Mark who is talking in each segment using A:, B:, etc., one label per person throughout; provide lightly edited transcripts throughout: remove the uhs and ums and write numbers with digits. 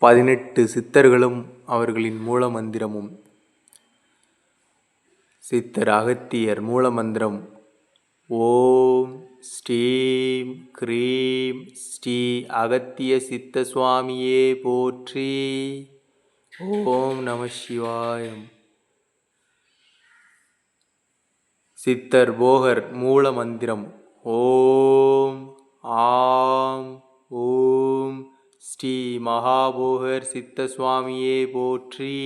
A: 18 சித்தர்களும் அவர்களின் மூலமந்திரமும். சித்தர் அகத்தியர் மூலமந்திரம் ஓம் ஸ்ரீம் க்ரீம் ஸ்ரீ அகத்திய சித்த சுவாமியே போற்றி. ஓம் நம சிவாயம். சித்தர் போகர் மூலமந்திரம் ஓம் ஆம் ஓம் ஸ்ரீ மகாபோகர் சித்த சுவாமியே போற்றி.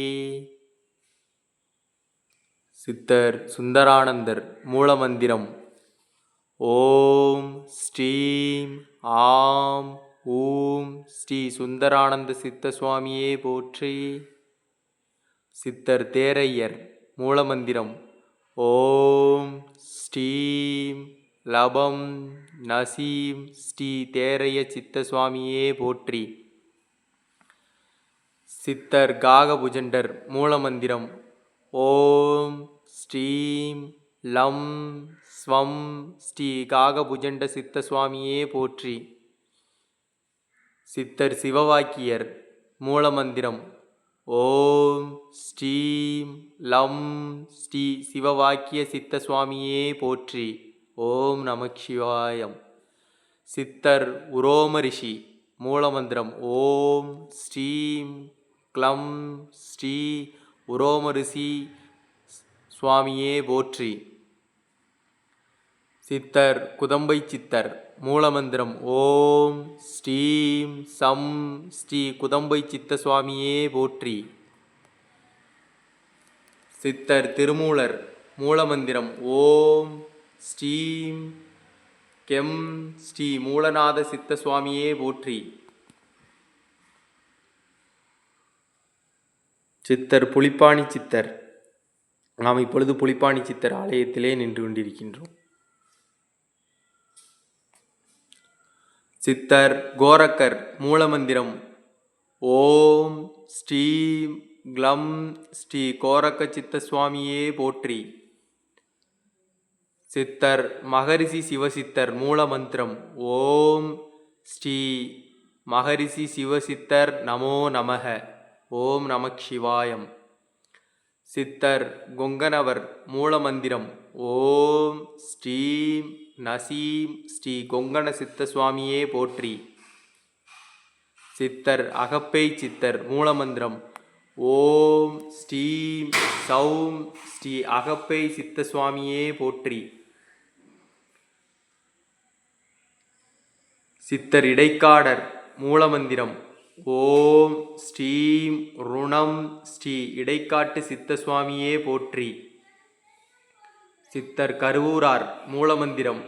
A: சித்தர் சுந்தரானந்தர் மூலமந்திரம் ஓம் ஸ்ரீம் ஆம் ஓம் ஸ்ரீ சுந்தரானந்த சித்த சுவாமியே போற்றி. சித்தர் தேரையர் மூலமந்திரம் ஓம் ஸ்ரீம் லபம் நசீம் ஸ்ரீ தேரைய சித்த சுவாமியே போற்றி. சித்தர் காகபுஜண்டர் மூலமந்திரம் ஓம் ஸ்ரீம் லம் ஸ்வம் ஸ்ரீ காகபுஜண்ட சித்த சுவாமியே போற்றி. சித்தர் சிவவாக்கியர் மூலமந்திரம் ஓம் ஸ்ரீம் லம் ஸ்ரீ சிவவாக்கிய சித்த சுவாமியே போற்றி. ஓம் நமசிவாயம். சித்தர் உரோம ரிஷி மூலமந்திரம் ஓம் ஸ்ரீம் க்ளம் ஸ்ரீ உரோம ரிஷி சுவாமியே போற்றி. சித்தர் குதம்பை சித்தர் மூலமந்திரம் ஓம் ஸ்ரீம் சம் ஸ்ரீ குதம்பை சித்த சுவாமியே போற்றி. சித்தர் திருமூலர் மூலமந்திரம் ஓம் ஸ்ரீம் கெம் ஸ்ரீ மூலநாத சித்த சுவாமியே போற்றி. சித்தர் புலிப்பாணி சித்தர். நாம் இப்பொழுது புலிப்பாணி சித்தர் ஆலயத்திலே நின்று கொண்டிருக்கின்றோம். சித்தர் கோரக்கர் மூலமந்திரம் ஓம் ஸ்ரீம் க்ளம் ஸ்ரீ கோரக்க சித்த சுவாமியே போற்றி. சித்தர் மகரிஷி சிவசித்தர் மூலமந்திரம் ஓம் ஸ்ரீ மகரிஷி சிவசித்தர் நமோ நமக. ஓம் நமசிவாயம். சித்தர் கொங்கணவர் மூலமந்திரம் ஓம் ஸ்ரீம் நசீம் ஸ்ரீ கொங்கண சித்த சுவாமியே போற்றி. சித்தர் அகப்பை சித்தர் மூலமந்திரம் ஓம் ஸ்ரீம் சௌம் ஸ்ரீ அகப்பை சித்த சுவாமியே போற்றி. சித்தர் இடைக்காடர் மூலமந்திரம் ஓம் ஸ்ரீம் ருணம் ஸ்ரீ இடைக்காட்டு சித்த சுவாமியே போற்றி. சித்தர் கருவூரார் மூலமந்திரம்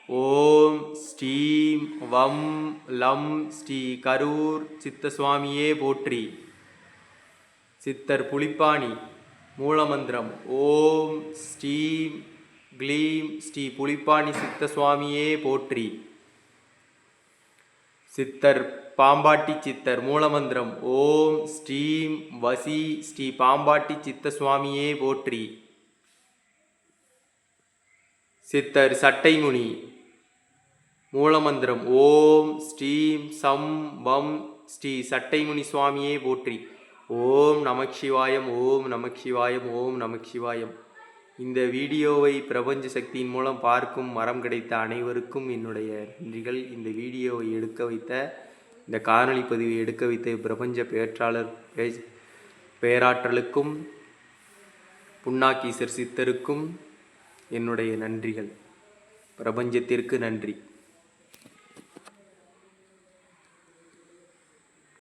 A: ஓம் ஸ்ரீம் வம் லம் ஸ்ரீ கரூர் சித்த சுவாமியே போற்றி. சித்தர் புலிப்பாணி மூலமந்திரம் ஓம் ஸ்ரீம் க்ளீம் ஸ்ரீ புலிப்பாணி சித்த சுவாமியே போற்றி. சித்தர் பாம்பாட்டி சித்தர் மூலமந்திரம் ஓம் ஸ்ரீம் வசி ஸ்ரீ பாம்பாட்டி சித்த சுவாமியே போற்றி. சித்தர் சட்டைமுனி மூலமந்திரம் ஓம் ஸ்ரீம் சம் வம் ஸ்ரீ சட்டைமுனி சுவாமியே போற்றி. ஓம் நமசிவாயம். ஓம் நமசிவாயம். ஓம் நமசிவாயம். இந்த வீடியோவை பிரபஞ்ச சக்தியின் மூலம் பார்க்கும் மரம் கிடைத்த அனைவருக்கும் என்னுடைய நன்றிகள். இந்த வீடியோவை எடுக்க வைத்த, இந்த காணொளி பதிவை எடுக்க வைத்த பிரபஞ்ச பேராற்றலுக்கும் புன்னாக்கீசர் சித்தருக்கும் என்னுடைய நன்றிகள். பிரபஞ்சத்திற்கு நன்றி.